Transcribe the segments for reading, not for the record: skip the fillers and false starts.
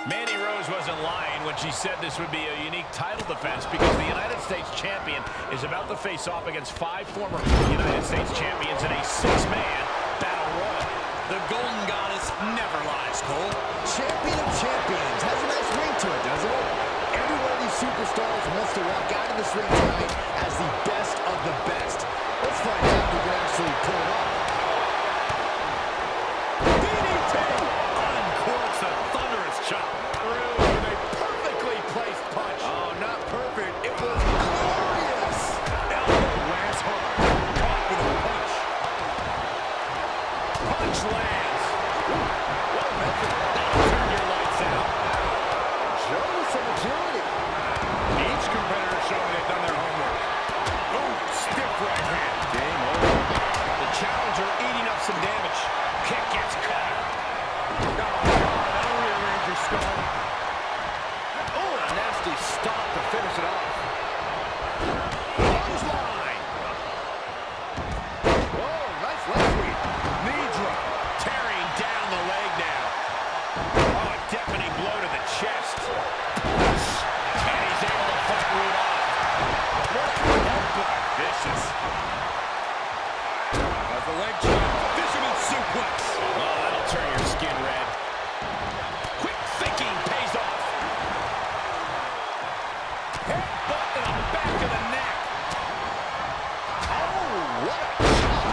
Mandy Rose wasn't lying when she said this would be a unique title defense because the United States champion is about to face off against 5 former United States champions in a 6-man battle royal. The Golden Goddess never lies, Cole. Champion of champions has a nice ring to it, doesn't it? Every one of these superstars wants to walk out of this ring tonight as the best of the best. Let's find out who can actually pull it off. DDT! Uncorks a thunderous chop. Through with a perfectly placed punch. Oh, not perfect. It was glorious. Elbow lands hard. Caught with a punch. Punch lands. What a method. That'll turn your lights out. Showing some agility. Each competitor showing they've done their homework. Ooh, stiff right hand. Game over. The challenger eating up some damage. Kick gets caught. Oh, God, that'll rearrange your skull. Oh, a nasty stop to finish it off. Clothesline. Whoa, nice leg sweep. Knee drop. Tearing down the leg now. Oh, a deafening blow to the chest. Push. And he's able to fight Root off. What a headbutt. Vicious. As the leg chop, fisherman suplex. Oh, that'll turn your skin red. Quick thinking pays off. Headbutt to the back of the neck. Oh, what a shot.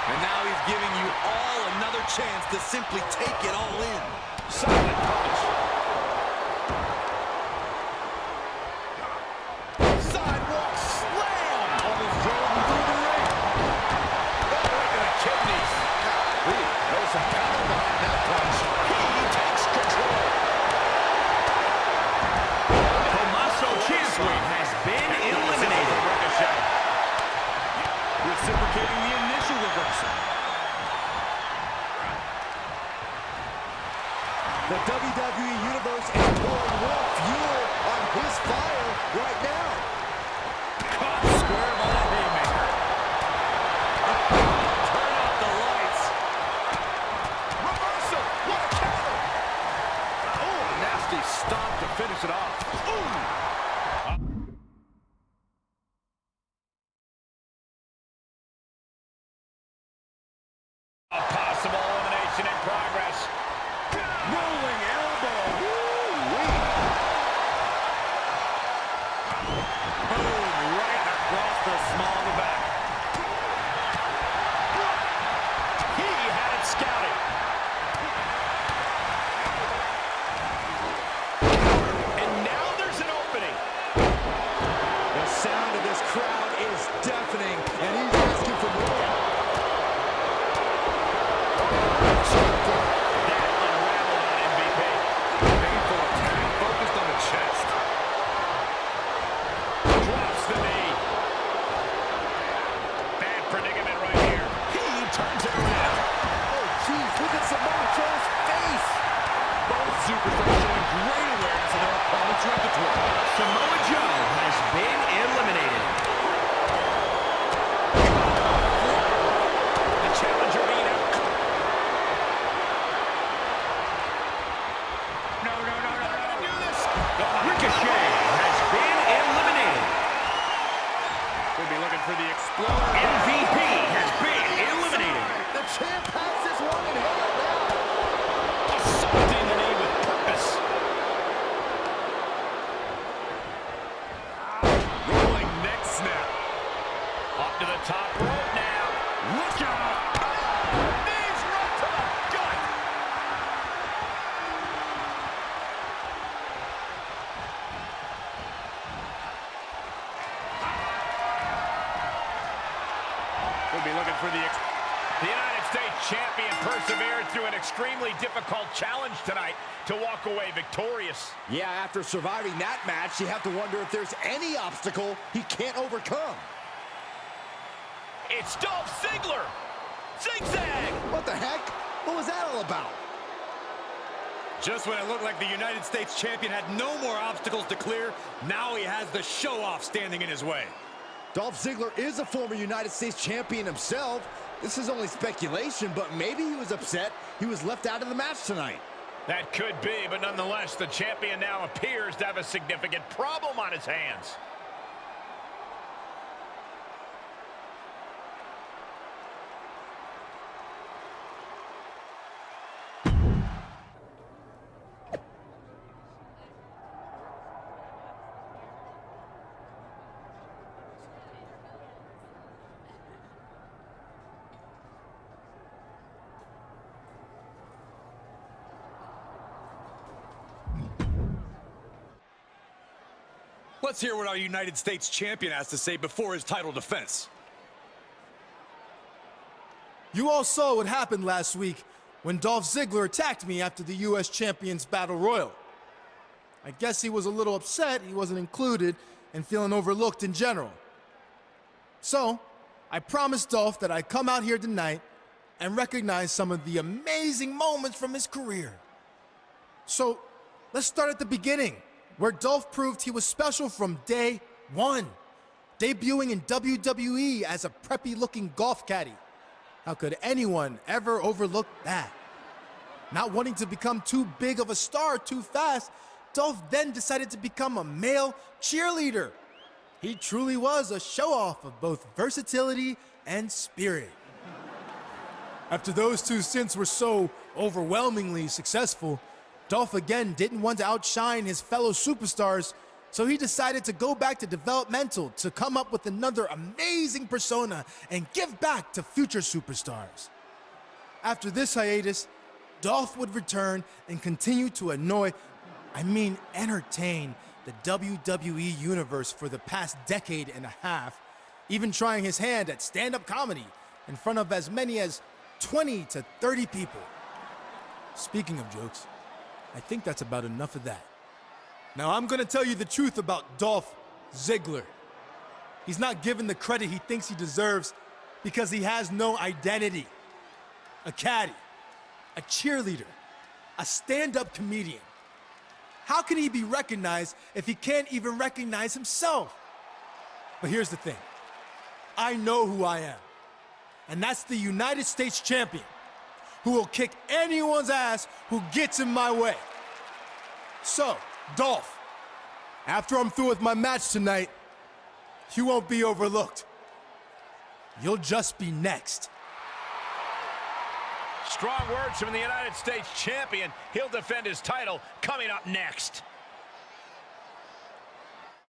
And now he's giving you all another chance to simply take it all in. Solid punch. Sidewalk slam. Almost drove him through the ring. Oh, look at the kidneys. Ooh, there was some power behind that punch. He takes control. Tommaso Ciampa has been eliminated. Ricochet. Reciprocating the initial reversal. The WWE Universe is pouring more fuel on his fire right now. Caught square by the haymaker. Turn out the lights. Reversal. What a counter. Oh, a nasty stop to finish it off. Ooh. A possible elimination in progress. Rolling elbow. Woo-wee. Boom, right across the small of the back. He had it scouted. And now there's an opening. The sound of this crowd is deafening, and he's asking for more. That unraveled on MVP. Painful attack focused on the chest. Drops the knee. Bad predicament right here. He turns it around. Oh, jeez, look at Samoa Joe's face. Both superstars showing great awareness of their opponent's repertoire. Samoa Joe has been eliminated. The challenger being out. No. Do this. Ricochet has been eliminated. We'll be looking for the exploder. MVP has been eliminated. The champ has this one in hand now. Assaulting the knee with purpose. Rolling neck snap. Up to the top rope now. Look out. Knees right to the gut. We'll be looking for the The United States champion persevered through an extremely difficult challenge tonight to walk away victorious. Yeah, after surviving that match, you have to wonder if there's any obstacle he can't overcome. It's Dolph Ziggler. Zigzag. What the heck? What was that all about? Just when it looked like the United States champion had no more obstacles to clear, now he has the show-off standing in his way. Dolph Ziggler is a former United States champion himself, This is only speculation, but maybe he was upset he was left out of the match tonight. That could be, but nonetheless, the champion now appears to have a significant problem on his hands. Let's hear what our United States champion has to say before his title defense. You all saw what happened last week when Dolph Ziggler attacked me after the U.S. Champion's Battle Royal. I guess he was a little upset he wasn't included and feeling overlooked in general. So, I promised Dolph that I'd come out here tonight and recognize some of the amazing moments from his career. So, let's start at the beginning, where Dolph proved he was special from day one, debuting in WWE as a preppy-looking golf caddy. How could anyone ever overlook that? Not wanting to become too big of a star too fast, Dolph then decided to become a male cheerleader. He truly was a show-off of both versatility and spirit. After those two stints were so overwhelmingly successful, Dolph again didn't want to outshine his fellow superstars, so he decided to go back to developmental to come up with another amazing persona and give back to future superstars. After this hiatus, Dolph would return and continue to entertain the WWE Universe for the past decade and a half, even trying his hand at stand-up comedy in front of as many as 20 to 30 people. Speaking of jokes, I think that's about enough of that. Now I'm gonna tell you the truth about Dolph Ziggler. He's not given the credit he thinks he deserves because he has no identity. A caddy, a cheerleader, a stand-up comedian. How can he be recognized if he can't even recognize himself? But here's the thing. I know who I am, and that's the United States champion, who will kick anyone's ass who gets in my way. So, Dolph, after I'm through with my match tonight, you won't be overlooked. You'll just be next. Strong words from the United States champion. He'll defend his title coming up next.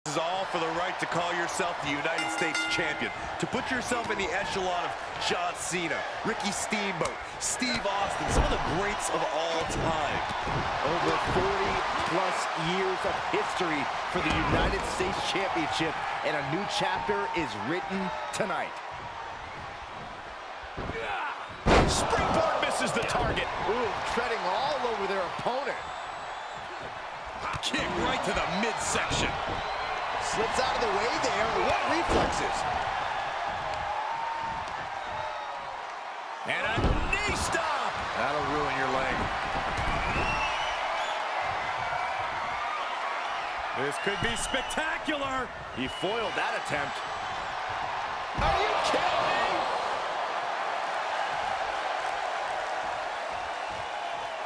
This is all for the right to call yourself the United States champion, to put yourself in the echelon of John Cena, Ricky Steamboat, Steve Austin, some of the greats of all time. Over 40-plus years of history for the United States Championship, and a new chapter is written tonight. Springboard misses the target. Ooh, treading all over their opponent. Kick right to the midsection. Slips out of the way there. What reflexes? And a knee stop. That'll ruin your leg. This could be spectacular. He foiled that attempt. Are you kidding me?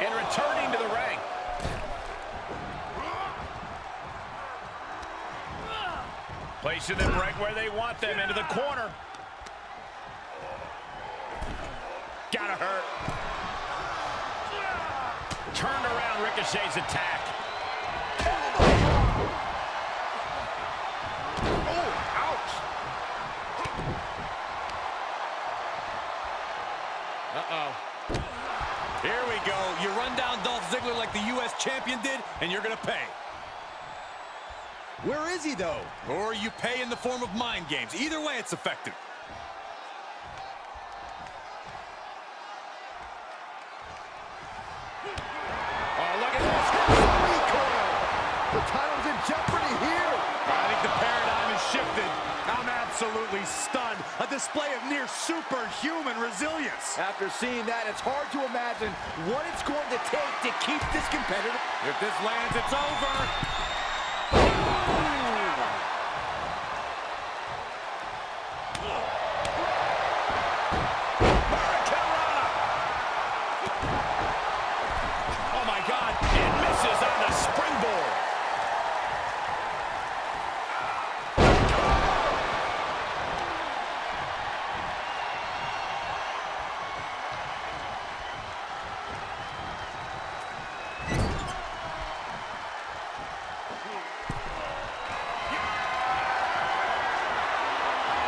And returning to the ring. Placing them right where they want them, into the corner. Gotta hurt. Turned around Ricochet's attack. Oh, ouch. Uh-oh. Here we go. You run down Dolph Ziggler like the U.S. champion did, and you're gonna pay. Where is he, though? Or you pay in the form of mind games. Either way, it's effective. Oh, look at this. The title's in jeopardy here. I think the paradigm has shifted. I'm absolutely stunned. A display of near superhuman resilience. After seeing that, it's hard to imagine what it's going to take to keep this competitive. If this lands, it's over.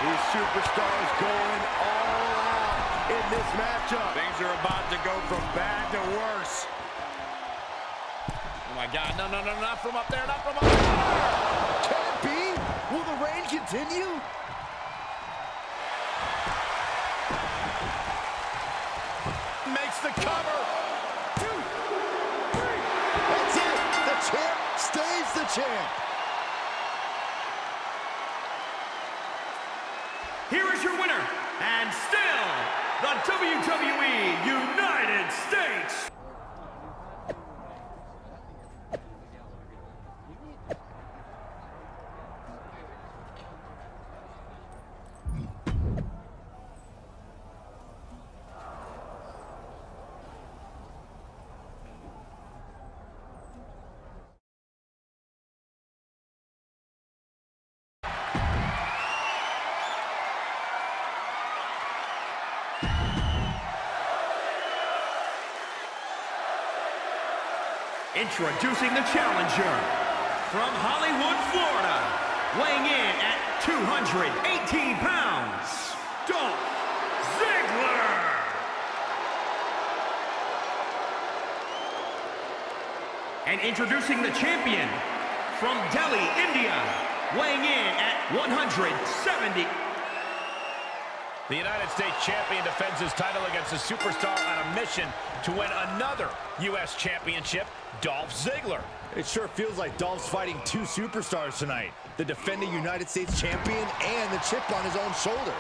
These superstars going all out in this matchup. Things are about to go from bad to worse. Oh my God, no, not from up there, not from up there! Can it be? Will the reign continue? Makes the cover! 2, 3. That's it! The champ stays the champ. Here is your winner, and still the WWE United States. Introducing the challenger from Hollywood, Florida, weighing in at 218 pounds, Dolph Ziggler. And introducing the champion from Delhi, India, weighing in at 170. The United States champion defends his title against a superstar on a mission to win another U.S. championship, Dolph Ziggler. It sure feels like Dolph's fighting two superstars tonight. The defending United States champion and the chip on his own shoulder.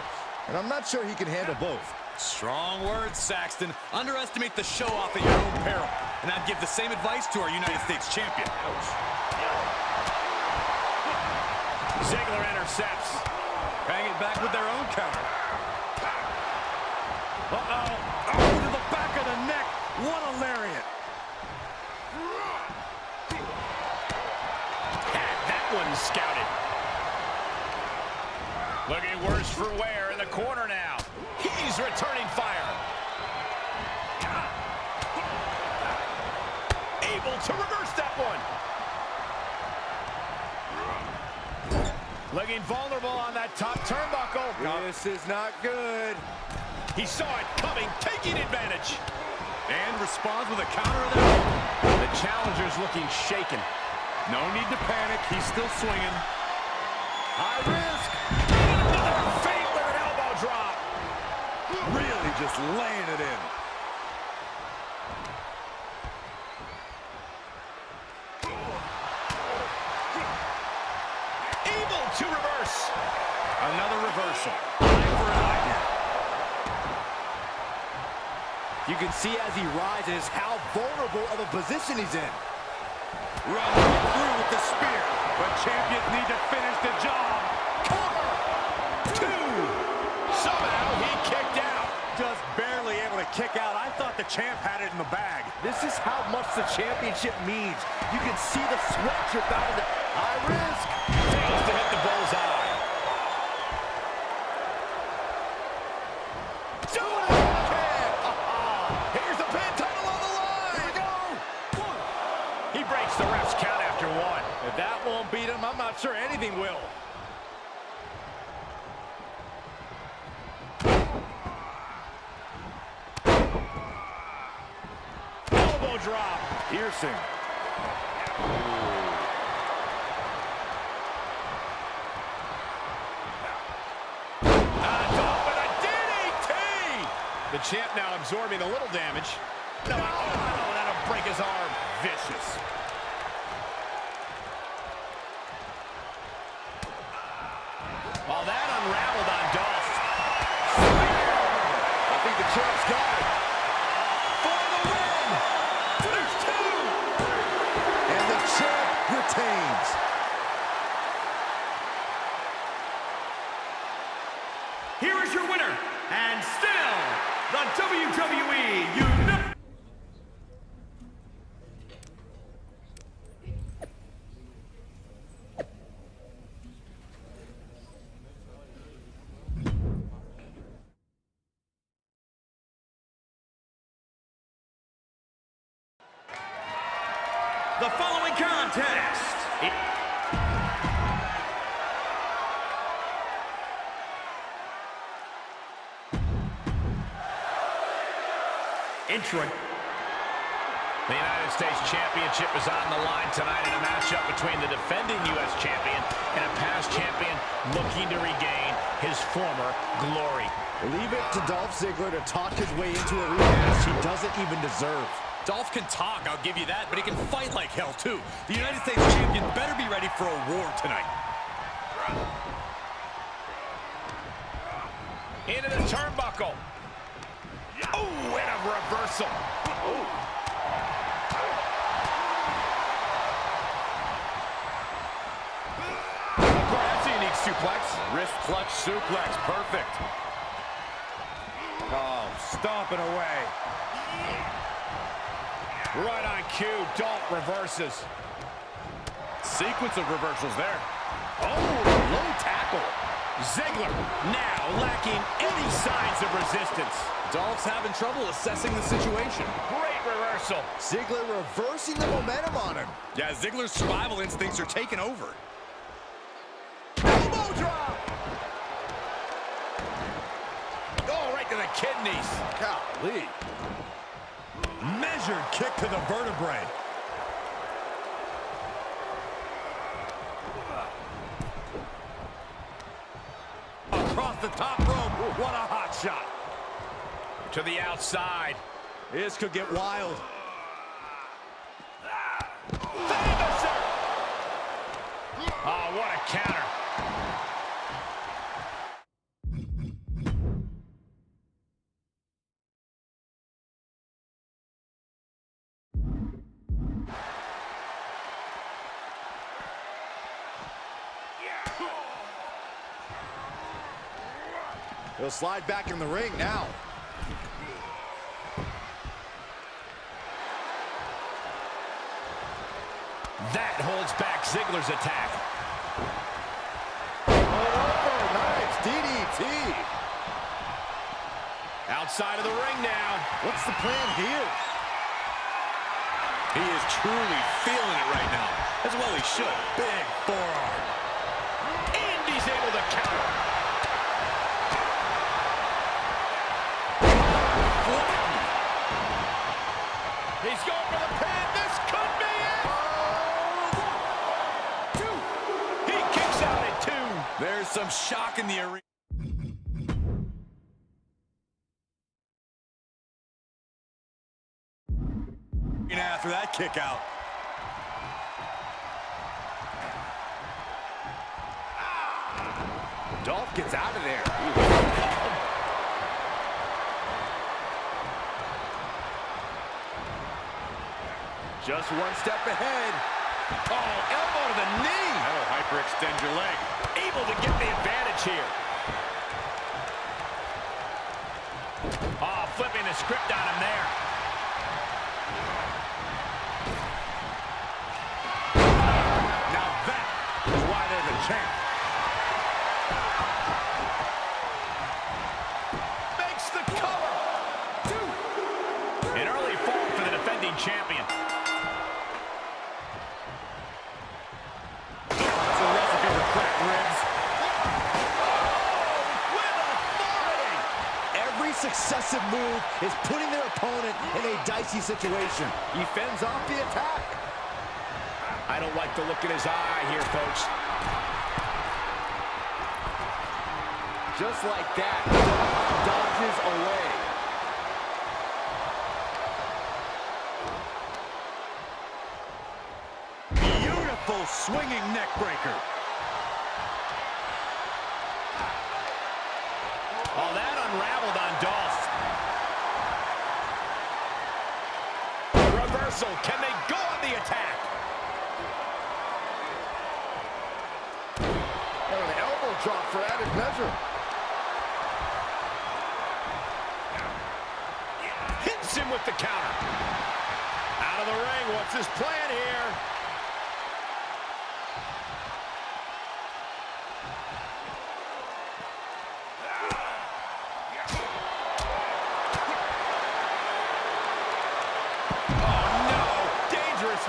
And I'm not sure he can handle both. Strong words, Saxton. Underestimate the show off at your own peril. And I'd give the same advice to our United States champion. Ziggler intercepts. Bang it back with their own counter. Uh-oh. Oh, to the back of the neck. What a lariat. Had that one scouted. Looking worse for wear in the corner now. He's returning fire. Able to reverse that one. Looking vulnerable on that top turnbuckle. This is not good. He saw it coming, taking advantage. And responds with a counter of their own. The challenger's looking shaken. No need to panic. He's still swinging. High risk. Another feint with an elbow drop. Really just laying it in. Able to reverse. Another reversal. Eye for an eye here. You can see as he rises how vulnerable of a position he's in. Run right through with the spear. But champions need to finish the job. Cover. 2. Somehow he kicked out. Just barely able to kick out. I thought the champ had it in the bag. This is how much the championship means. You can see the sweat drip out of the high risk. Fails to hit the bullseye. Here's the pin, title on the line. Here we go. He breaks the ref's count after one. If that won't beat him, I'm not sure anything will. Elbow drop. Piercing. Dolph with a DDT. The champ now absorbing a little damage. No, that'll break his arm. Vicious. Well, that unraveled on Dolph. I think the champ's got it. For the win. There's 2. And the champ retains. Here is your winner, and still the WWE United. The following contest intra. The United States Championship is on the line tonight in a matchup between the defending U.S. champion and a past champion looking to regain his former glory. Leave it to Dolph Ziggler to talk his way into a rematch he doesn't even deserve. Dolph can talk, I'll give you that, but he can fight like hell, too. The United States champion better be ready for a war tonight. Into the turnbuckle. Oh, and a reversal. Oh. That's a unique suplex. Wrist clutch suplex, perfect. Oh, stomping away. Right on cue, Dolph reverses. Sequence of reversals there. Oh, low tackle. Ziggler now lacking any signs of resistance. Dolph's having trouble assessing the situation. Great reversal. Ziggler reversing the momentum on him. Yeah, Ziggler's survival instincts are taking over. Elbow drop! Oh, right to the kidneys. Golly. Measured kick to the vertebrae. Across the top rope. What a hot shot. To the outside. This could get wild. Finisher! Oh, what a counter. He'll slide back in the ring now. That holds back Ziggler's attack. Nice DDT. Outside of the ring now. What's the plan here? He is truly feeling it right now. As well he should. Big forearm. And he's able to counter. He's going for the pin. This could be it. 2. He kicks out at 2. There's some shock in the arena. After that kick out. Dolph gets out of there. Just one step ahead. Oh, elbow to the knee. That'll hyperextend your leg. Able to get the advantage here. Oh, flipping the script on him there. Now that is why they're the champ. Makes the cover. 2. An early fall for the defending champion. It's a recipe for cracked ribs. With authority. Every successive move is putting their opponent in a dicey situation. He fends off the attack. I don't like the look in his eye here, folks. Just like that, Dolph dodges away. Beautiful swinging neck breaker. Oh, that unraveled on Dolph. Reversal. Can they go on the attack? And an elbow drop for added measure. Hits him with the counter. Out of the ring. What's his plan here?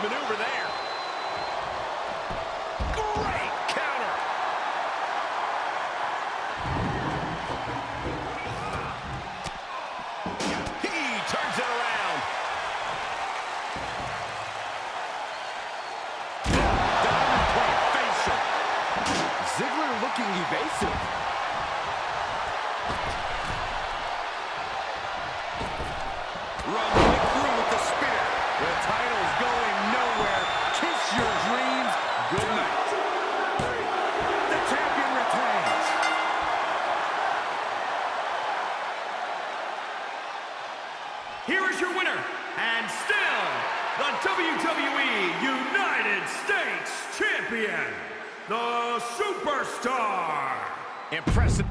Maneuver there. Great counter. He turns it around. impressive. Run right through with the spear. The title's going nowhere. Kiss your dreams. Good night. The champion retains. Here is your winner, and still the WWE United States Champion, the Superstar. Impressive.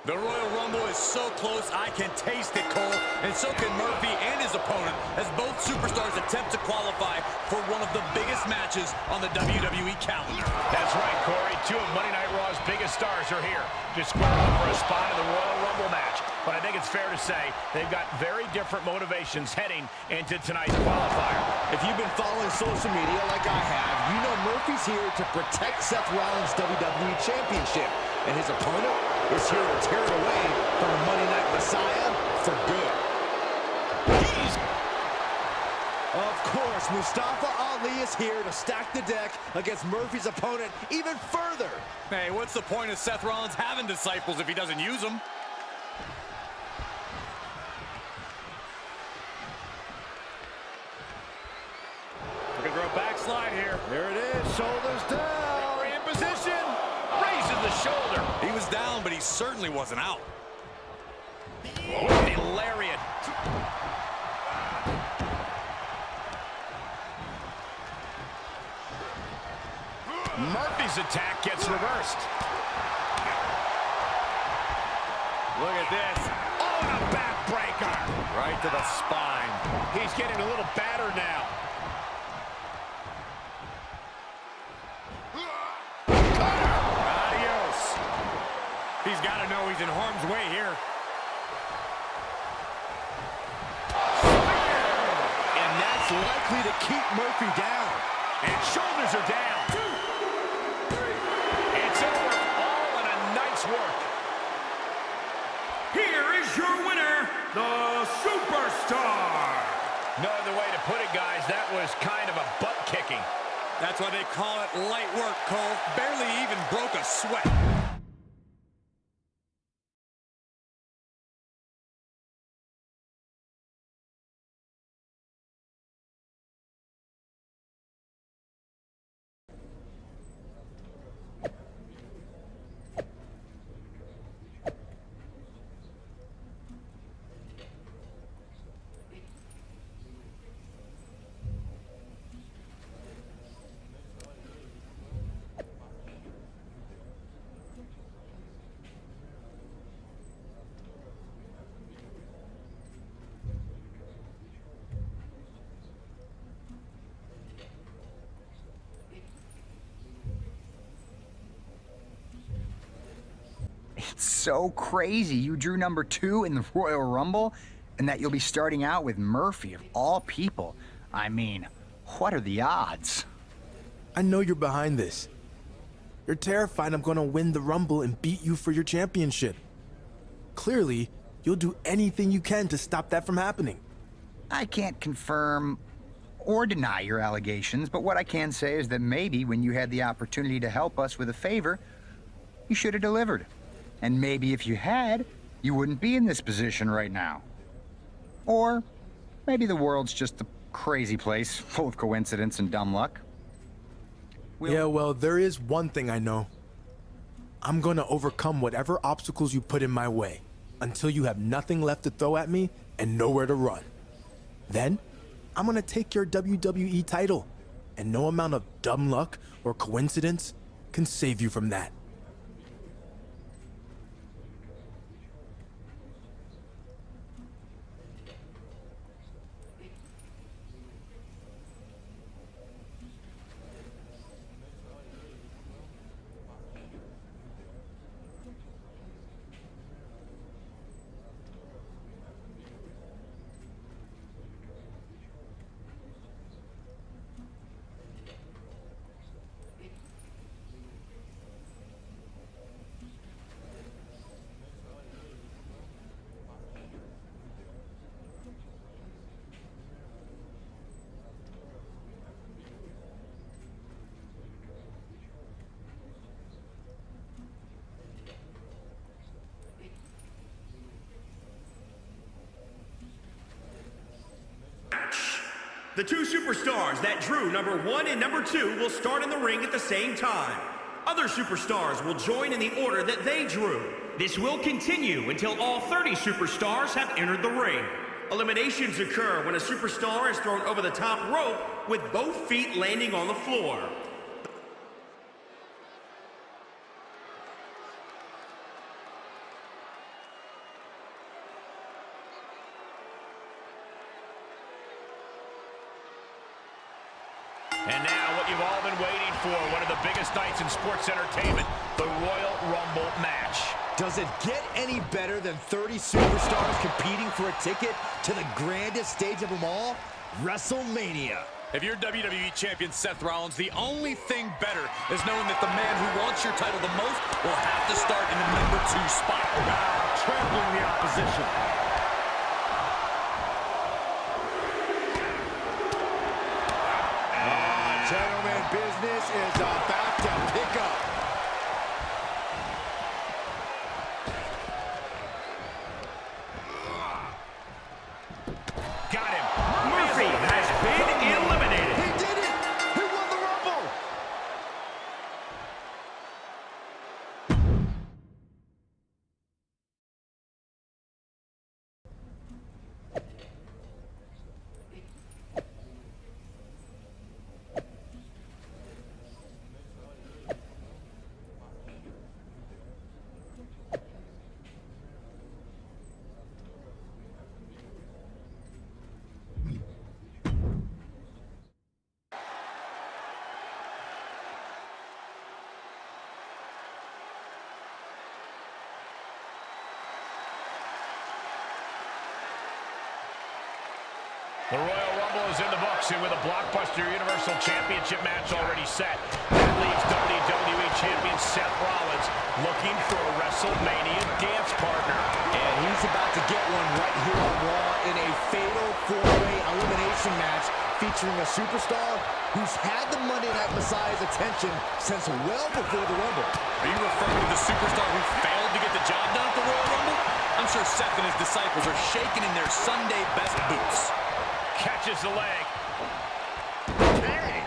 The Royal Rumble is so close, I can taste it, Cole. And so can Murphy and his opponent, as both superstars attempt to qualify for one of the biggest matches on the WWE calendar. That's right, Corey. Two of Monday Night Raw's biggest stars are here, just squaring up for a spot in the Royal Rumble match. But I think it's fair to say they've got very different motivations heading into tonight's qualifier. If you've been following social media like I have, you know Murphy's here to protect Seth Rollins' WWE Championship. And his opponent is here to tear it away from the Monday Night Messiah for good. Of course, Mustafa Ali is here to stack the deck against Murphy's opponent even further. Hey, what's the point of Seth Rollins having disciples if he doesn't use them? Looking for a backslide here. There it is, shoulders down. In position. Raises the shoulder. He was down, but he certainly wasn't out. With the lariat. Murphy's attack gets reversed. Look at this. Oh, and a backbreaker. Right to the spine. He's getting a little battered now. Adios. He's got to know he's in harm's way here. And that's likely to keep Murphy down. And shoulders are down. 2, 3. It's over. All in a night's work. Here is your winner, the Superstar. No other way to put it, guys. That was kind of a butt kicking. That's why they call it light work, Cole. Barely even broke a sweat. It's so crazy you drew number 2 in the Royal Rumble, and that you'll be starting out with Murphy, of all people. I mean, what are the odds? I know you're behind this. You're terrified I'm gonna win the Rumble and beat you for your championship. Clearly, you'll do anything you can to stop that from happening. I can't confirm or deny your allegations, but what I can say is that maybe when you had the opportunity to help us with a favor, you should have delivered. And maybe if you had, you wouldn't be in this position right now. Or maybe the world's just a crazy place, full of coincidence and dumb luck. Yeah, well, there is one thing I know. I'm gonna overcome whatever obstacles you put in my way until you have nothing left to throw at me and nowhere to run. Then, I'm gonna take your WWE title, and no amount of dumb luck or coincidence can save you from that. The two superstars that drew number 1 and number 2 will start in the ring at the same time. Other superstars will join in the order that they drew. This will continue until all 30 superstars have entered the ring. Eliminations occur when a superstar is thrown over the top rope with both feet landing on the floor. And now what you've all been waiting for, one of the biggest nights in sports entertainment, the Royal Rumble match. Does it get any better than 30 superstars competing for a ticket to the grandest stage of them all? WrestleMania. If you're WWE Champion Seth Rollins, the only thing better is knowing that the man who wants your title the most will have to start in the number 2 spot. Trampling the opposition. Gentlemen, business is about to pick up. Got him. Murphy has been eliminated. He did it! He won the Rumble! The Royal Rumble is in the books, and with a blockbuster Universal Championship match already set, that leaves WWE Champion Seth Rollins looking for a WrestleMania dance partner. And he's about to get one right here on Raw in a fatal 4-way elimination match featuring a superstar who's had the Monday Night Messiah's attention since well before the Rumble. Are you referring to the superstar who failed to get the job done at the Royal Rumble? I'm sure Seth and his disciples are shaking in their Sunday best boots. Catches the leg. Hey!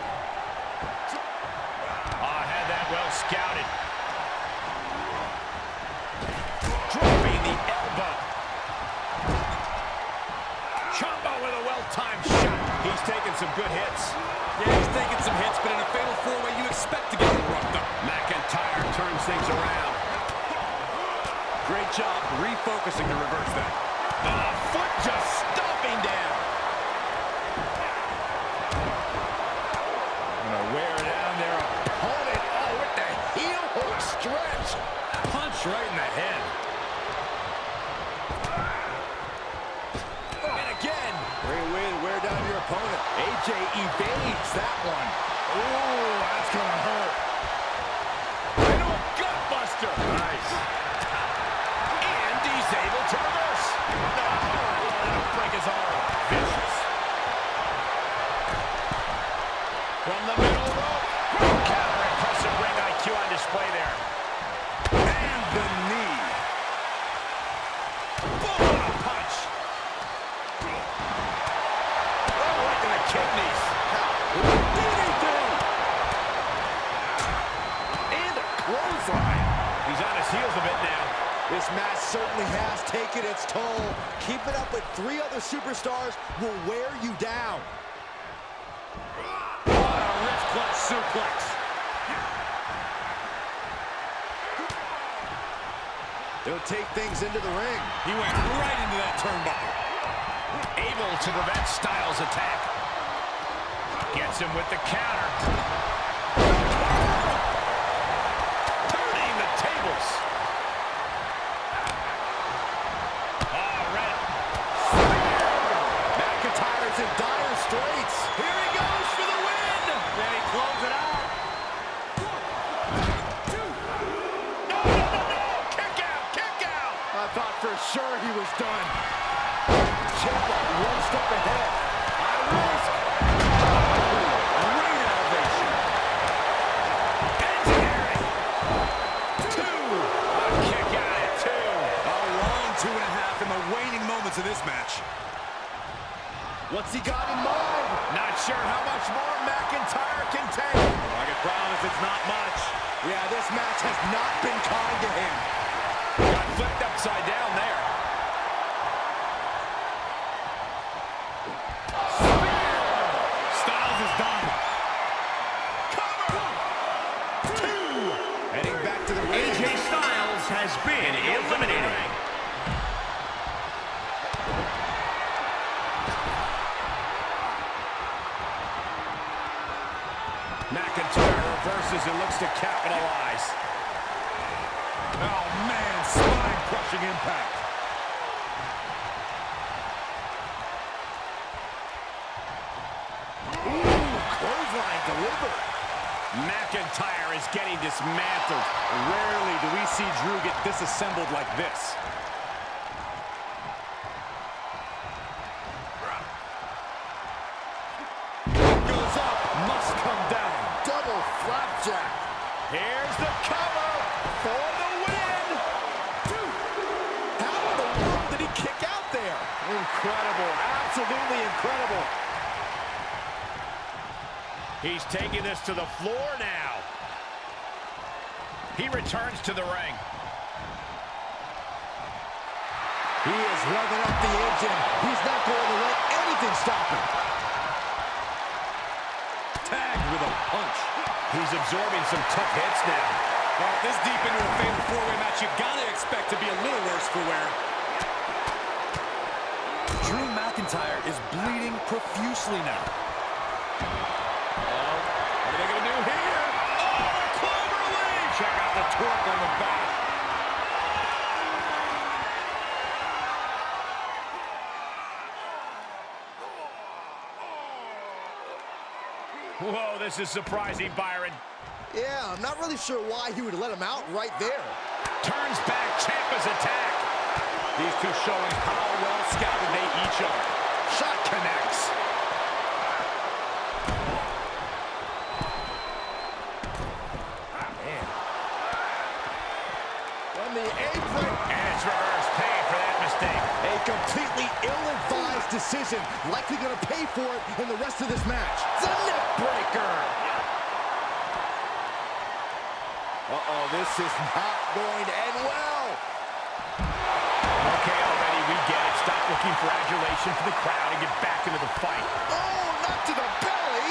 Had that well scouted. Dropping the elbow. Ciampa with a well-timed shot. He's taking some good hits. Yeah, he's taking some hits, but in a fatal 4-way, you expect to get him roughed up. McIntyre turns things around. Great job refocusing to reverse that. Foot just stomping down. Gonna wear down their opponent. Oh, with the heel hook stretch. Punch right in the head. And again. Great way to wear down your opponent. AJ evades that one. Ooh, that's gonna hurt. Into a gutbuster. Nice. And he's able to reverse. No, that'll break his arm. Vicious. From the middle rope. Counter, impressive ring IQ on display there. And the knee. Boom, what a punch. Oh, right in the kidneys. What did he do? And a clothesline. He's on his heels a bit now. This match certainly has taken its toll. Keeping up with 3 other superstars will wear you down. Wrist clutch suplex. They'll take things into the ring. He went right into that turnbuckle. Able to prevent Styles' attack. Gets him with the counter. Turning the tables. Red. McIntyre's in dire straits. Here he goes for the win. Then he closes it out. 1, 2. No. Kick out. I thought for sure he was done. Ciampa one step ahead. High risk. Great elevation. Engineering. 2. A kick out at 2. A long 2.5 in the waning moments of this match. What's he got in mind? Not sure how much more McIntyre can take. I can promise it's not much. Yeah, this match has not been kind to him. Got flipped upside down there. Styles is done. Cover! 2! Heading back to the ring. AJ Styles has been eliminated. McIntyre reverses and looks to capitalize. Oh, man, spine-crushing impact. Ooh, clothesline delivered. McIntyre is getting dismantled. Rarely do we see Drew get disassembled like this. Goes up, must come down. Double flapjack. Here's the cover for the win. How in the world did he kick out there? Incredible, absolutely incredible. He's taking this to the floor now. He returns to the ring. He is revving up the engine. He's not going to let anything stop him. Tagged with a punch. He's absorbing some tough hits now. Well, this deep into a fatal four-way match, you gotta expect to be a little worse for wear. Drew McIntyre is bleeding profusely now. What are they going to do here? Oh, the clover leaf! Check out the torque on the back. Whoa, this is surprising, Byron. Yeah, I'm not really sure why he would let him out right there. Turns back Ciampa's attack. These two showing how well scouted they each are. Shot connects. On the apron. And it's reverse pay for that mistake. A completely ill-advised decision. Likely going to pay for it in the rest of this match. It's a neck breaker. Uh-oh, this is not going to end well. Okay, already, we get it. Stop looking for adulation for the crowd and get back into the fight. Oh, not to the belly.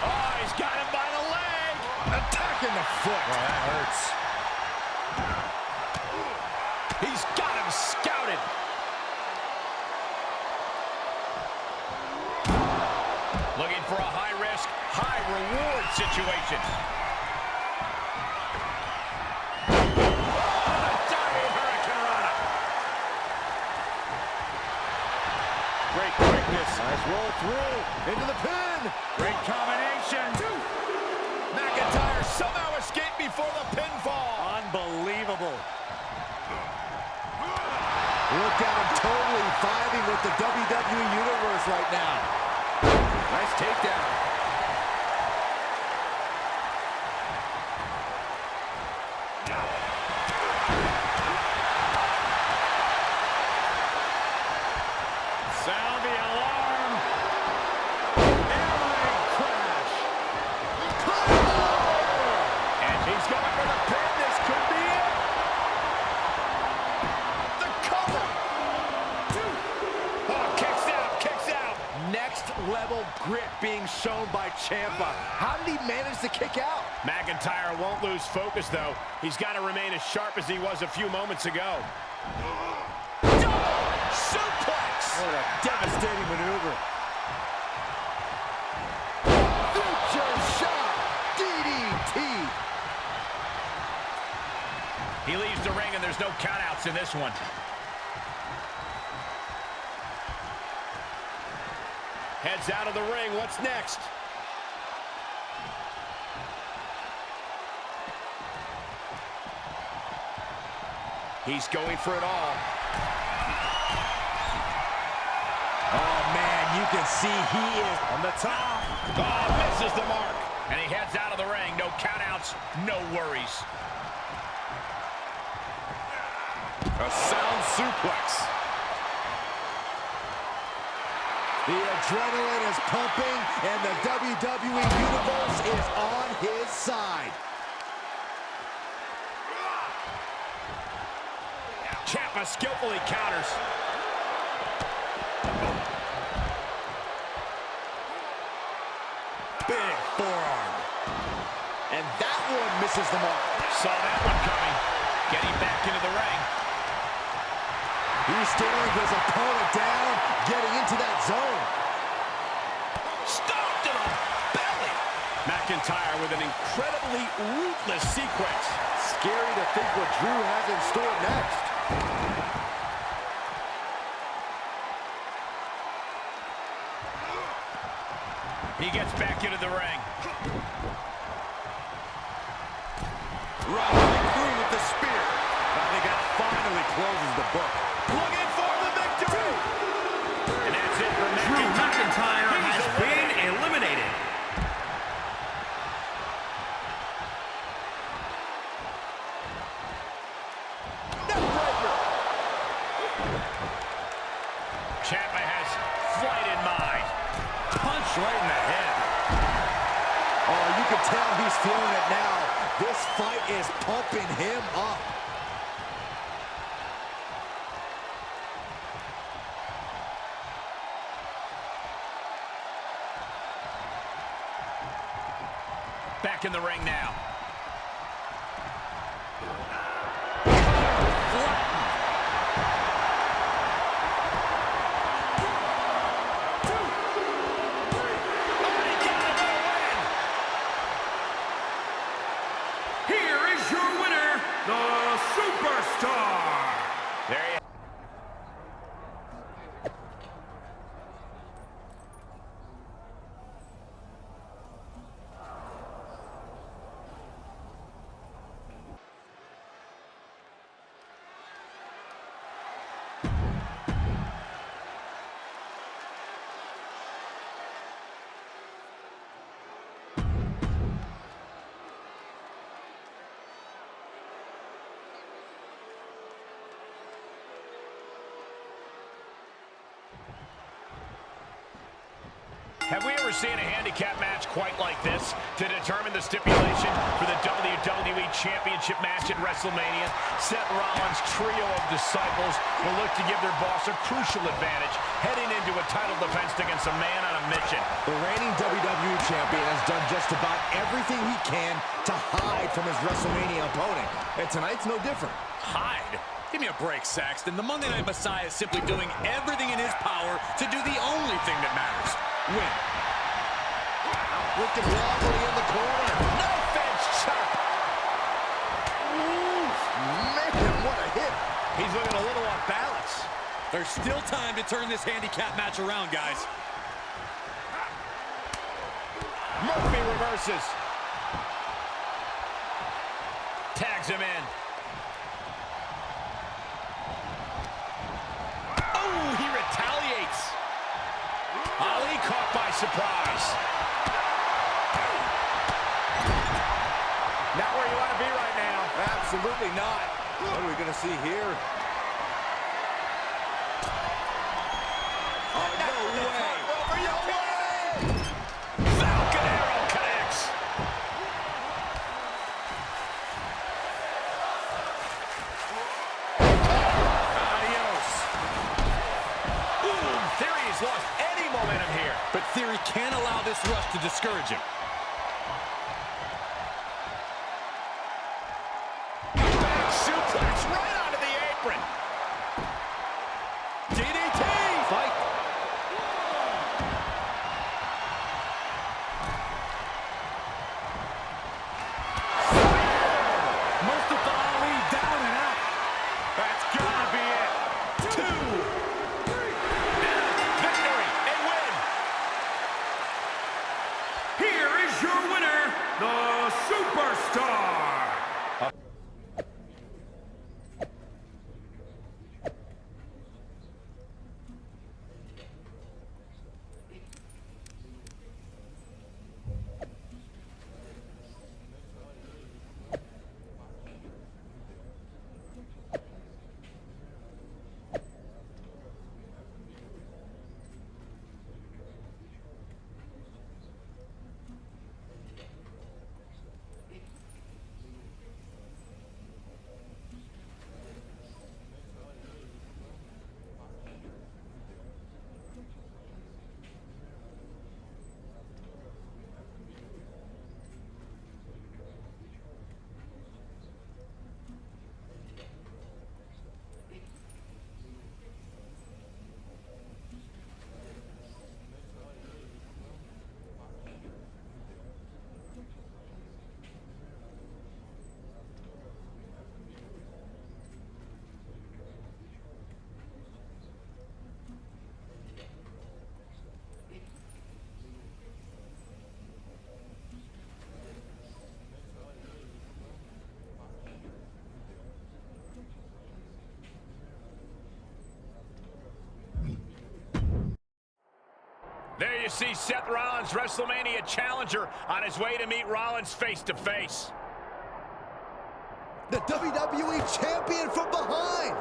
Oh, he's got him by the leg. Attacking the foot. Oh, that hurts. He's got him scouted. Looking for a high-risk, high-reward situation. Great quickness. Nice roll through. Into the pin. Great combination. McIntyre somehow escaped before the pinfall. Unbelievable. Look at him totally vibing with the WWE Universe right now. Nice takedown. Sound the alarm. Airline crash. And he's going for the pin. This could be it. The cover. Oh, kicks out, kicks out. Next level grit being shown by Ciampa. How did he manage to kick out? McIntyre won't lose focus, though. He's got to remain as sharp as he was a few moments ago. Suplex! What a devastating maneuver. Future shot. DDT. He leaves the ring, and there's no countouts in this one. Heads out of the ring. What's next? He's going for it all. Oh, man, you can see he is On the top. Oh, misses the mark. And he heads out of the ring. No countouts, no worries. a sound suplex. The adrenaline is pumping, and the WWE Universe is on his side. Ciampa skillfully counters. Big forearm. And that one misses the mark. Saw that one coming. Getting back into the ring. He's staring his opponent down, getting into that zone. Stomped to the belly. McIntyre with an incredibly ruthless sequence. Scary to think what Drew has in store next. He gets back into the ring. Right through with the spear. I think that finally closes the book. Looking for the victory. And that's it for Drew McIntyre He's has been eliminated. Ciampa has flight in mind. Punch right in the head. Oh, you can tell he's feeling it now. This fight is pumping him up. Back in the ring now. Here is your winner, the Superstar. There you Have we ever seen a handicap match quite like this to determine the stipulation for the WWE Championship match at WrestleMania? Seth Rollins' trio of disciples will look to give their boss a crucial advantage heading into a title defense against a man on a mission. The reigning WWE Champion has done just about everything he can to hide from his WrestleMania opponent. And tonight's no different. Hide? Give me a break, Saxton. The Monday Night Messiah is simply doing everything in his power to do the only thing that matters. Win. Looking wobbly in the corner. No fence chop. Ooh, man, what a hit. He's looking a little off balance. There's still time to turn this handicap match around, guys. Murphy reverses. Tags him in. Oh, he retaliates. Ali caught by surprise. Not where you want to be right now. Absolutely not. What are we going to see here? Oh, no way. No way. Falcon Arrow connects. Adios. Ooh, Theory has lost any momentum here. But Theory can't allow this rush to discourage him. Back suplex right onto the apron. DDT. Fight. Mustafa Ali down and out. That's gotta be it. 2, 3. Victory and win. Here you see Seth Rollins, WrestleMania challenger, on his way to meet Rollins face-to-face. The WWE champion from behind.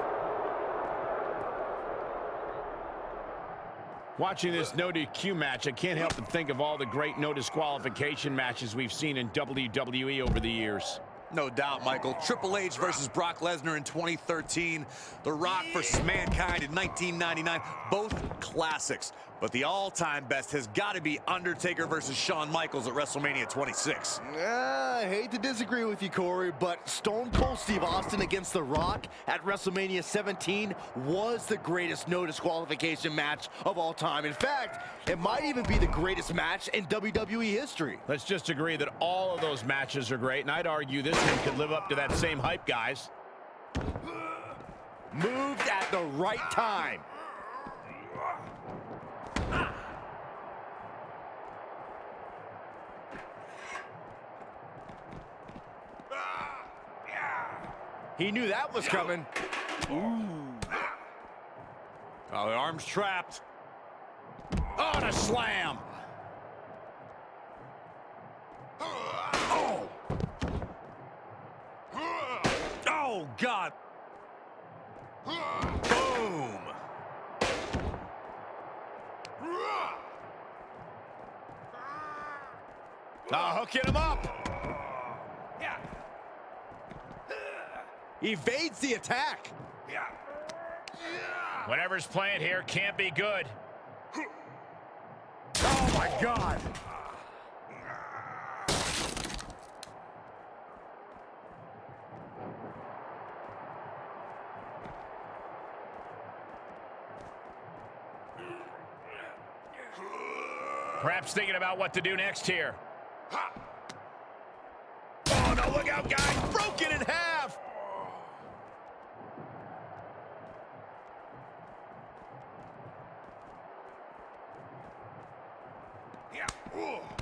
Watching this no DQ match, I can't help but think of all the great no disqualification matches we've seen in WWE over the years. No doubt, Michael. Triple H versus Brock Lesnar in 2013. The Rock versus Mankind in 1999. Both classics. But the all-time best has got to be Undertaker versus Shawn Michaels at WrestleMania 26. I hate to disagree with you, Corey, but Stone Cold Steve Austin against The Rock at WrestleMania 17 was the greatest no disqualification match of all time. In fact, it might even be the greatest match in WWE history. Let's just agree that all of those matches are great, and I'd argue this one could live up to that same hype, guys. Moved at the right time. He knew that was coming. Ooh. Oh, the arm's trapped. Oh, and a slam. Oh. Oh, God. Boom. Hooking him up. Evades the attack. Whatever's playing here can't be good. Oh, my God. Perhaps thinking about what to do next here. Oh, no, look out, guys. Broken in half.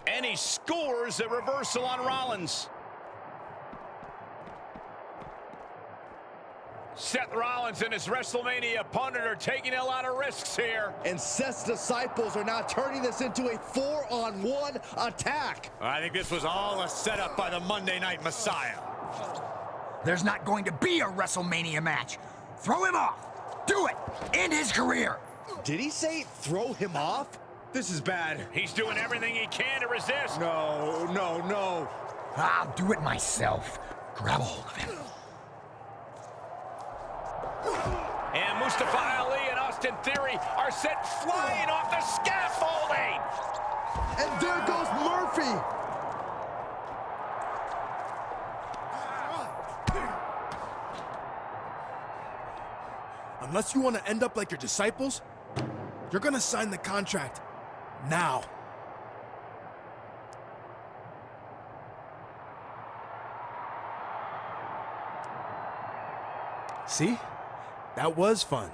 And he scores a reversal on Rollins. Seth Rollins and his WrestleMania opponent are taking a lot of risks here. And Seth's disciples are now turning this into a 4-on-1 attack. I think this was all a setup by the Monday Night Messiah. There's not going to be a WrestleMania match. Throw him off. Do it. End his career. Did he say throw him off? This is bad. He's doing everything he can to resist. No, no, no. I'll do it myself. Grab a hold of him. And Mustafa Ali and Austin Theory are sent flying off the scaffolding. And there goes Murphy. Unless you want to end up like your disciples, you're gonna sign the contract now. See? That was fun.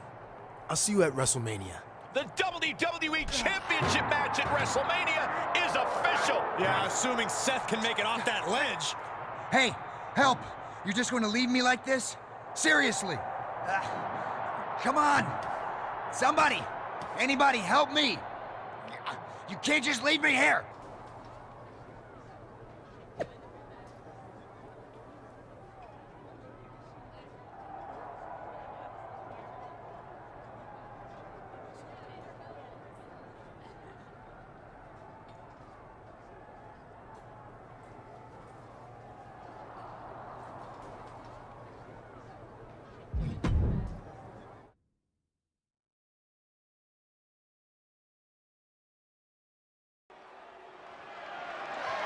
I'll see you at WrestleMania. The WWE Championship match at WrestleMania is official. Yeah, assuming Seth can make it off that ledge. Hey, help. You're just going to leave me like this? Seriously. Come on. Somebody. Anybody, help me. You can't just leave me here.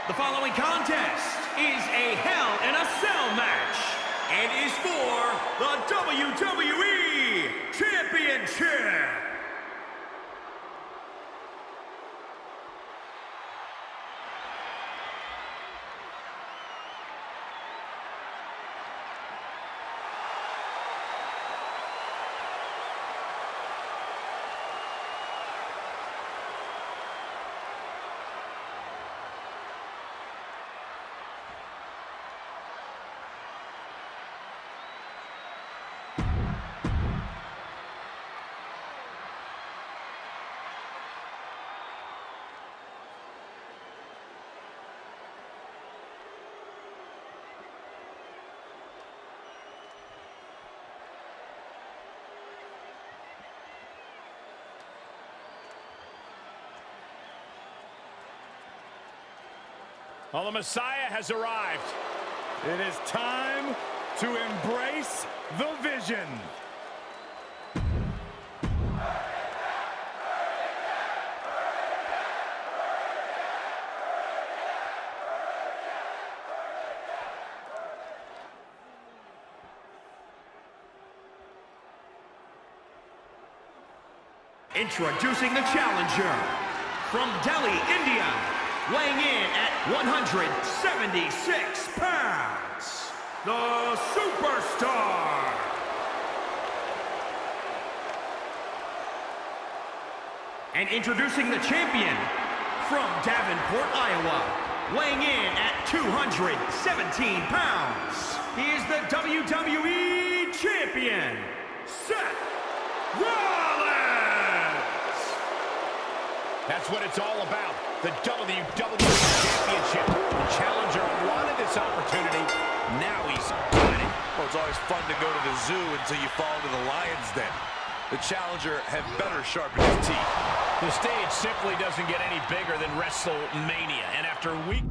The following contest is a Hell in a Cell match and is for the WWE Championship. Well, the Messiah has arrived. It is time to embrace the vision. Introducing the challenger from Delhi, India, weighing in at 176 pounds, the Superstar. And introducing the champion from Davenport, Iowa, weighing in at 217 pounds, he is the WWE Champion, Seth Rollins. That's what it's all about. The WWE Championship. The challenger wanted this opportunity. Now he's got it. Well, it's always fun to go to the zoo until you fall into the lion's den. The challenger had better sharpen his teeth. The stage simply doesn't get any bigger than WrestleMania. And after a week...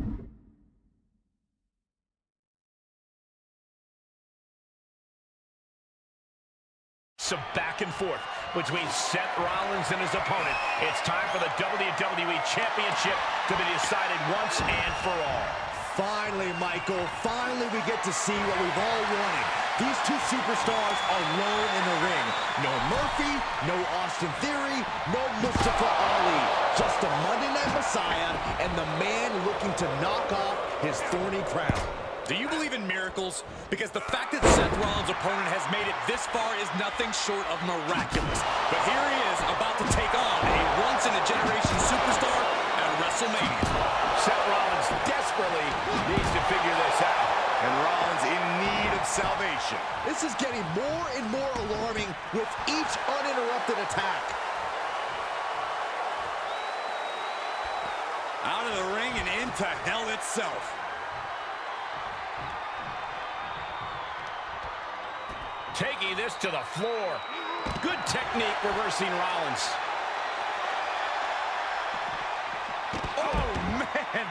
some back and forth between Seth Rollins and his opponent, it's time for the WWE Championship to be decided once and for all. Finally, Michael, finally we get to see what we've all wanted. These two superstars alone in the ring. No Murphy, no Austin Theory, no Mustafa Ali. Just a Monday Night Messiah and the man looking to knock off his thorny crown. Do you believe in miracles? Because the fact that Seth Rollins' opponent has made it this far is nothing short of miraculous. But here he is about to take on a once-in-a-generation superstar at WrestleMania. Seth Rollins desperately needs to figure this out. And Rollins in need of salvation. This is getting more and more alarming with each uninterrupted attack. Out of the ring and into hell itself. Taking this to the floor. Good technique reversing Rollins. Oh, man.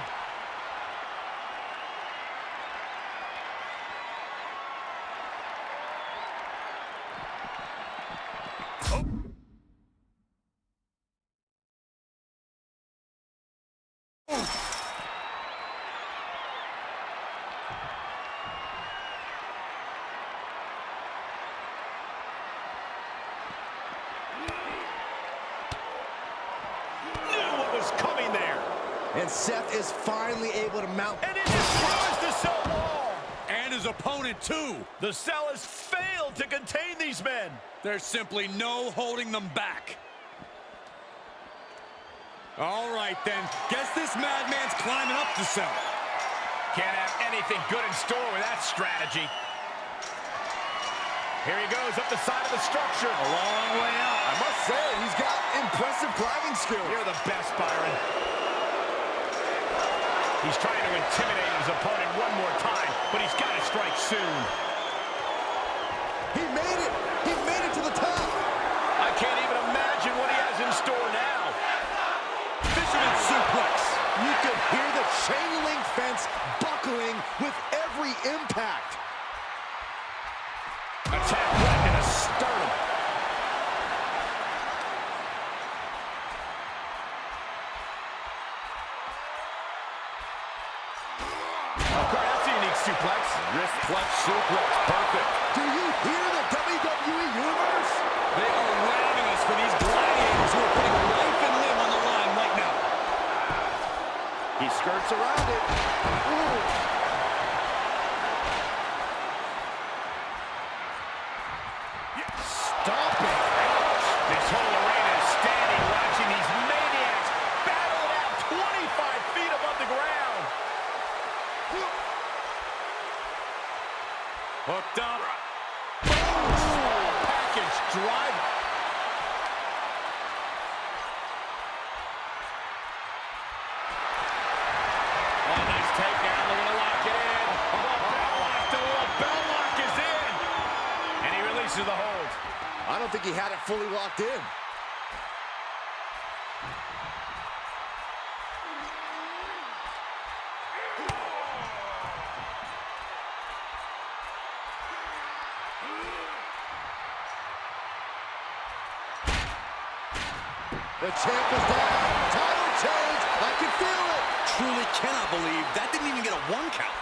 Coming there. And Seth is finally able to mount. And it destroys the cell wall. And his opponent, too. The cell has failed to contain these men. There's simply no holding them back. All right, then. Guess this madman's climbing up the cell. Can't have anything good in store with that strategy. Here he goes up the side of the structure. A long way out. I must say, he's got impressive climbing skills. You're the best, Byron. He's trying to intimidate his opponent one more time, but he's got to strike soon. He made it. He made it to the top. I can't even imagine what he has in store now. Fisherman suplex. You could hear the chain link fence buckling with every impact. Attack right in the sternum. Okay, that's a unique suplex. Wrist clutch suplex. Perfect. Do you hear the WWE Universe? They are rounding us for these gladiators who are putting life and limb on the line right now. He skirts around it. Ooh. Stomping. This whole arena is standing watching these maniacs battle it out 25 feet above the ground. Hooked up. Package drive. Oh, nice takedown. They're going to lock it in. The little bell lock is in. And he releases the hold. I don't think he had it fully locked in. The champ is down. Title change. I can feel it. Truly cannot believe that didn't even get a 1 count.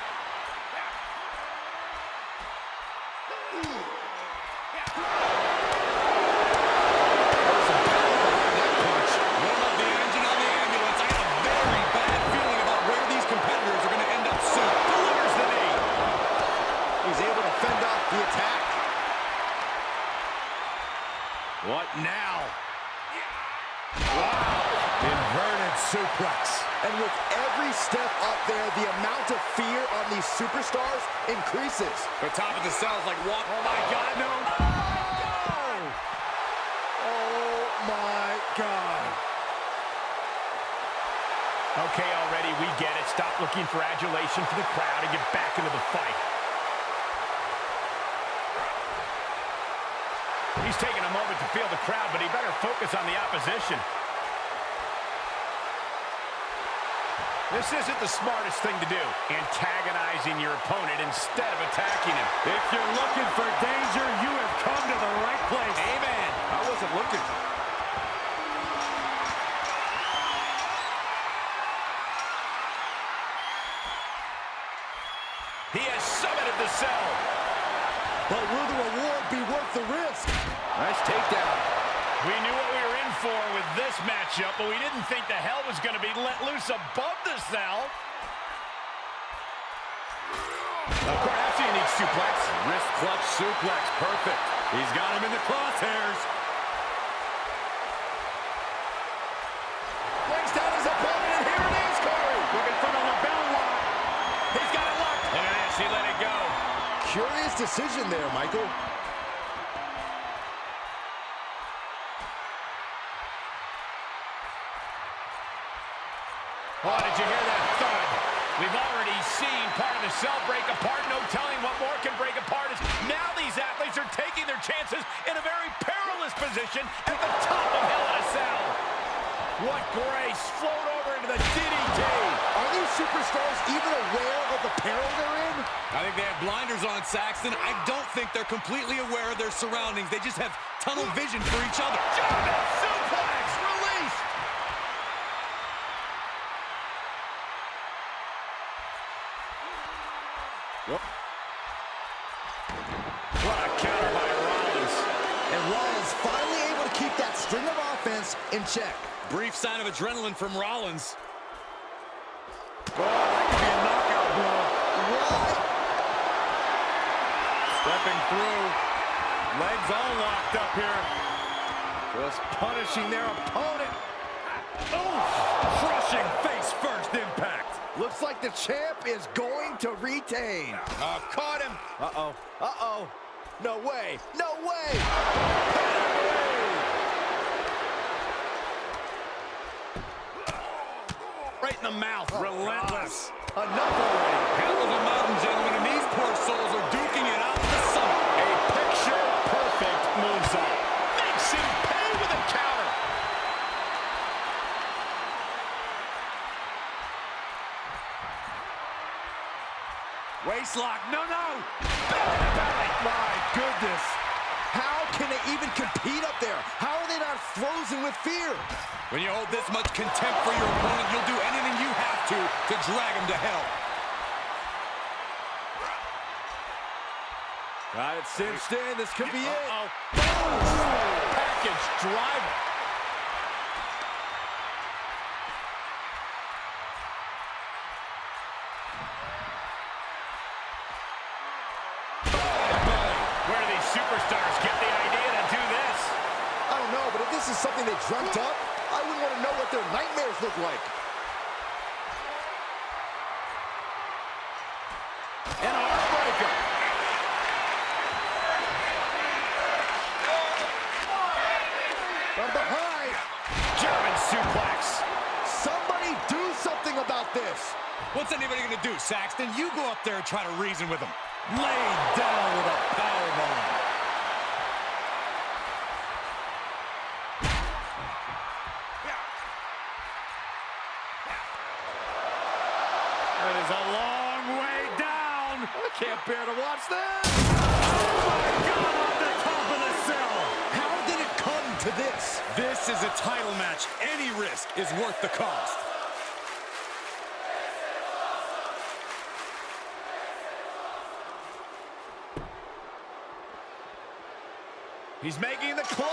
What now? Wow. Inverted suplex. And with every step up there, the amount of fear on these superstars increases. The top of the cell is like, what? Oh my God, no. Oh my God. Okay, already, we get it. Stop looking for adulation from the crowd and get back into the fight. He's taking a moment to feel the crowd, but he better focus on the opposition. This isn't the smartest thing to do, antagonizing your opponent instead of attacking him. If you're looking for danger, you have come to the right place. Amen. I wasn't looking. He has summited the cell. But will the reward be worth the risk? Nice takedown. We knew what we were in for with this matchup, but we didn't think the hell was going to be let loose above the cell. Perhaps a unique suplex. Wrist clutch suplex, perfect. He's got him in the crosshairs. Brings down his opponent, and here it is, Corey. Looking for the lapel lock. He's got it locked. Look at this, he let it go. Curious decision there, Michael. Oh, did you hear that thud? We've already seen part of the cell break apart. No telling what more can break apart. As now these athletes are taking their chances in a very perilous position at the top of Hell in a Cell. What grace. Float over into the DDT. Are these superstars even aware of the peril they're in? I think they have blinders on, Saxton. I don't think they're completely aware of their surroundings. They just have tunnel vision for each other. German suplex released. What a counter by Rollins. And Rollins finally able to keep that string of offense in check. Brief sign of adrenaline from Rollins. Oh, that could be a knockout blow. What? Stepping through. Legs all locked up here. Just punishing their opponent. Oof! Crushing face first impact. Looks like the champ is going to retain. Oh, caught him. Uh-oh. Uh-oh. No way. No way. Right in the mouth. Relentless. Enough already. Hell of a mountain, gentlemen, and these poor souls are duking it out at the summit. A picture-perfect moonsault. Makes him pay with a counter. Waistlock. No, no. My goodness. How can they even compete up there? How are they not frozen with fear? When you hold this much contempt for your opponent, you'll do anything you have to drag him to hell. Got it cinched in. This could be it. Package driver. Where do these superstars get the idea to do this? I don't know, but if this is something they dreamt up, I wouldn't want to know what their nightmares look like. An arm breaker. From behind. German suplex. Somebody do something about this. What's anybody going to do, Saxton? You go up there and try to reason with him. Laid down with a powerbomb. That is a long way down. I can't bear to watch this. Oh, my God, off the top of the cell. How did it come to this? This is a title match. Any risk is worth the cost. He's making the climb.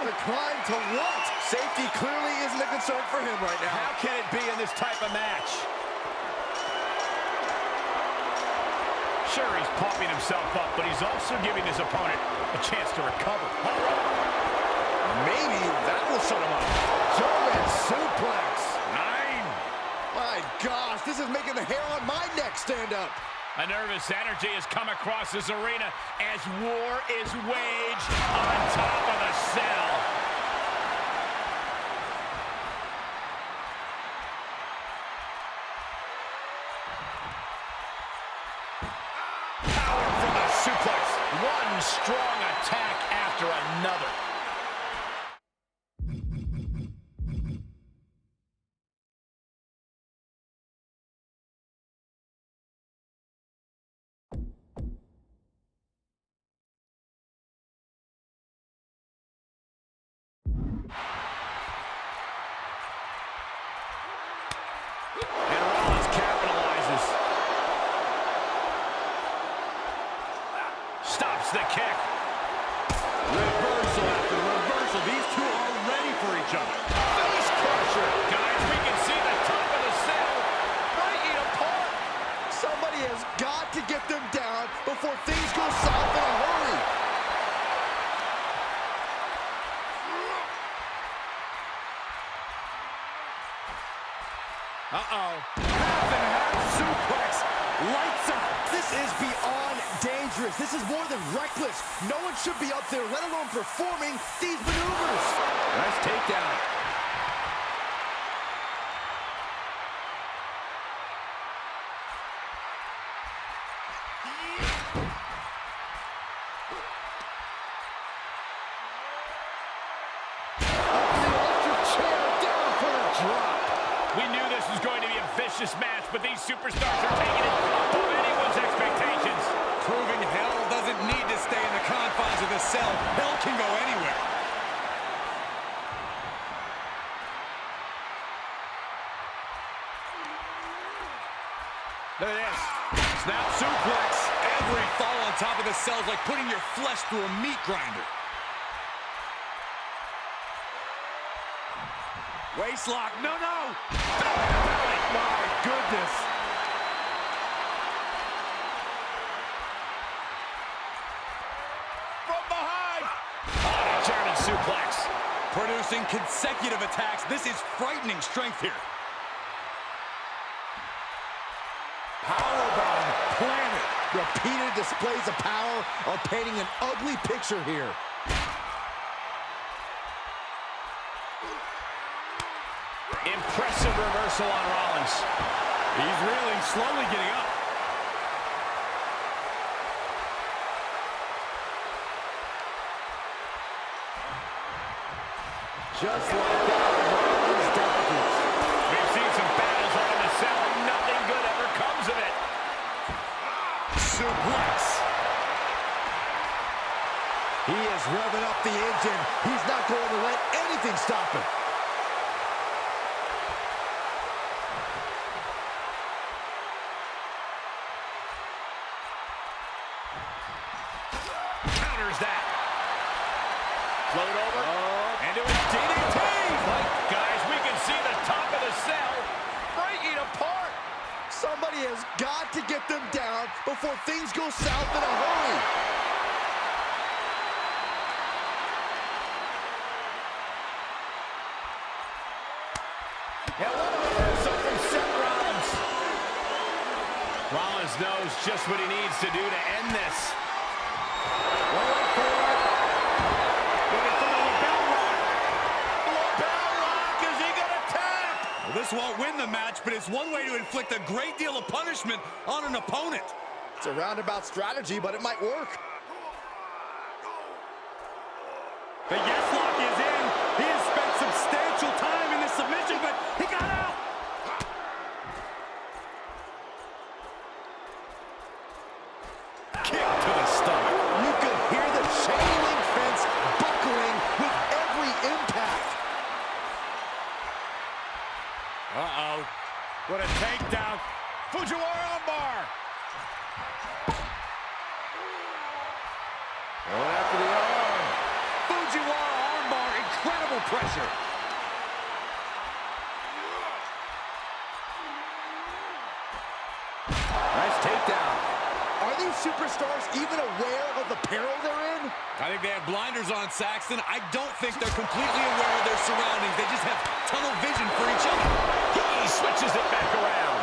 The climb to what? Safety clearly isn't a concern for him right now. How can it be in this type of match? Sure, he's pumping himself up, but he's also giving his opponent a chance to recover. Maybe that will shut him up. German suplex. 9. My gosh, this is making the hair on my neck stand up. A nervous energy has come across this arena as war is waged on top of the cell. Power from the suplex. One strong attack after another. And Rollins capitalizes. Stops the kick. Reversal after reversal. These two are ready for each other. Face crusher. Guys, we can see the top of the cell breaking apart. Somebody has got to get them down before things go south in a hurry. Uh-oh. Half and half suplex. Lights out. This is beyond dangerous. This is more than reckless. No one should be up there, let alone performing these maneuvers. Nice takedown. We knew this was going to be a vicious match, but these superstars are taking it above anyone's expectations. Proving hell doesn't need to stay in the confines of the cell. Hell can go anywhere. Look at this. Snap suplex. Every fall on top of the cell is like putting your flesh through a meat grinder. Waistlock. No, no. My goodness. From behind. On a German suplex. Producing consecutive attacks. This is frightening strength here. Powerbomb planted. Repeated displays of power are painting an ugly picture here. Impressive reversal on Rollins. He's reeling, slowly getting up. Just like that, Rollins dodges. We've seen some battles on the cell, and nothing good ever comes of it. Suplex. He is revving up the engine. He's not going to let anything stop him. Counters that. Float over. Into a DDT. Guys, we can see the top of the cell breaking apart. Somebody has got to get them down before things go south in a hurry. And what a reversal from Seth Rollins. Rollins knows just what he needs to do to end this. Going for it. Looking for the lapel lock. Lapel lock. Is he going to tap? Well, this won't win the match, but it's one way to inflict a great deal of punishment on an opponent. It's a roundabout strategy, but it might work. The yes lock is in. He has spent substantial time in this submission, but he got out. Kick to the stomach. You could hear the chain link fence buckling with every impact. incredible pressure. Nice takedown. Are these superstars even aware of the peril they're in? I think they have blinders on, Saxton. I don't think they're completely aware of their surroundings. They just have tunnel vision for each other. He switches it back around.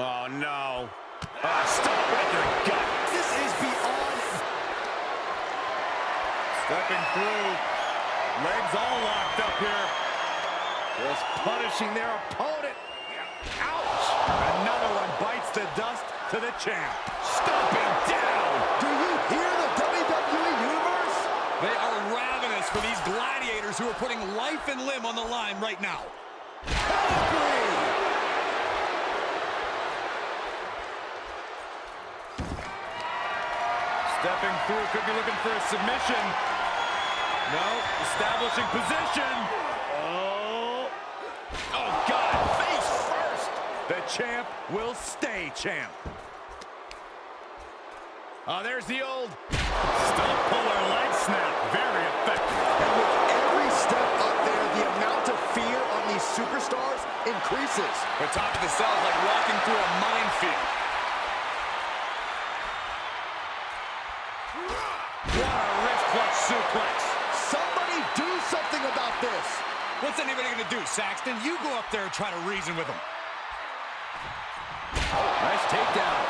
Oh, no. Stop right their gut. This is beyond... Stepping through. Legs all locked up here. Just punishing their opponent. Ouch! Another one bites the dust to the champ. Stomping down. Do you hear the WWE Universe? They are ravenous for these gladiators who are putting life and limb on the line right now. Stepping through, could be looking for a submission. No, establishing position. Oh. Oh, God, face first. The champ will stay champ. Oh, there's the old Stump puller leg snap. Very effective. And with every step up there, the amount of fear on these superstars increases. The top of the cell is like walking through a minefield. What a wrist clutch suplex. Somebody do something about this. What's anybody going to do, Saxton? You go up there and try to reason with them. Nice takedown.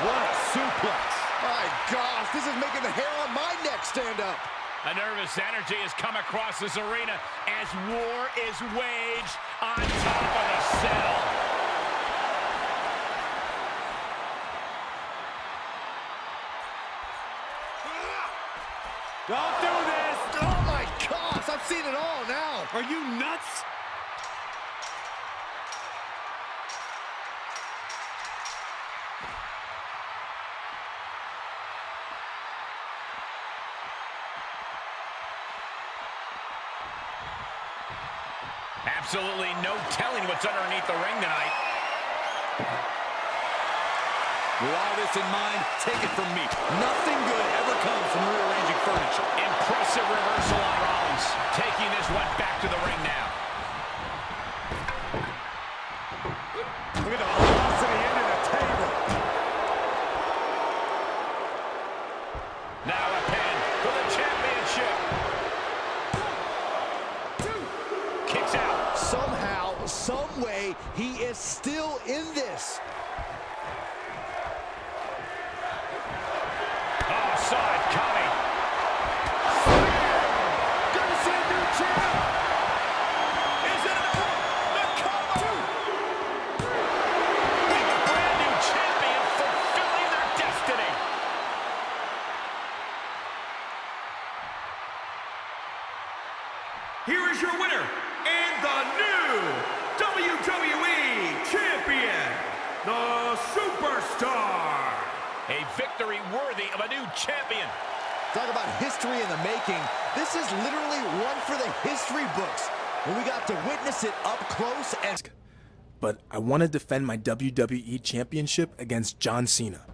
What a suplex. My gosh, this is making the hair on my neck stand up. A nervous energy has come across this arena as war is waged on top of the cell. Don't do this. Oh my gosh, I've seen it all now. Are you nuts? Absolutely no telling what's underneath the ring tonight. With all this in mind, take it from me. Nothing good ever comes from rearranging furniture. Impressive reversal on Rollins. Taking this one back to the ring now. Look at the velocity into the table. Now a pin for the championship. Kicks out. Somehow, some way, he is still in this. Oh, saw it coming. Gonna see a new champ. Is it enough? The cover. With a brand new champion fulfilling their destiny. Here is your winner and the new WWE Champion, the Superstar. A victory worthy of a new champion. Talk about history in the making. This is literally one for the history books. And we got to witness it up close and... But I want to defend my WWE Championship against John Cena.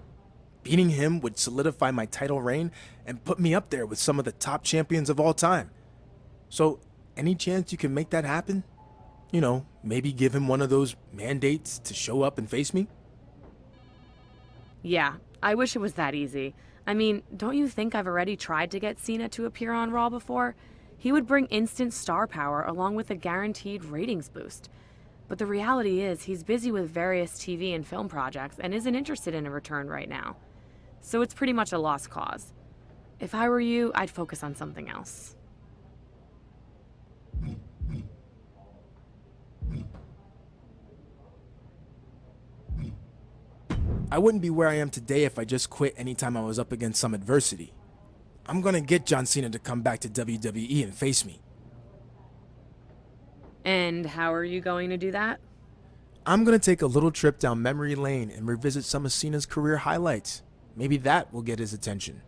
Beating him would solidify my title reign and put me up there with some of the top champions of all time. So, any chance you can make that happen? You know, maybe give him one of those mandates to show up and face me? Yeah, I wish it was that easy. I mean, don't you think I've already tried to get Cena to appear on Raw before? He would bring instant star power along with a guaranteed ratings boost. But the reality is he's busy with various TV and film projects and isn't interested in a return right now. So it's pretty much a lost cause. If I were you, I'd focus on something else. I wouldn't be where I am today if I just quit anytime I was up against some adversity. I'm gonna get John Cena to come back to WWE and face me. And how are you going to do that? I'm gonna take a little trip down memory lane and revisit some of Cena's career highlights. Maybe that will get his attention.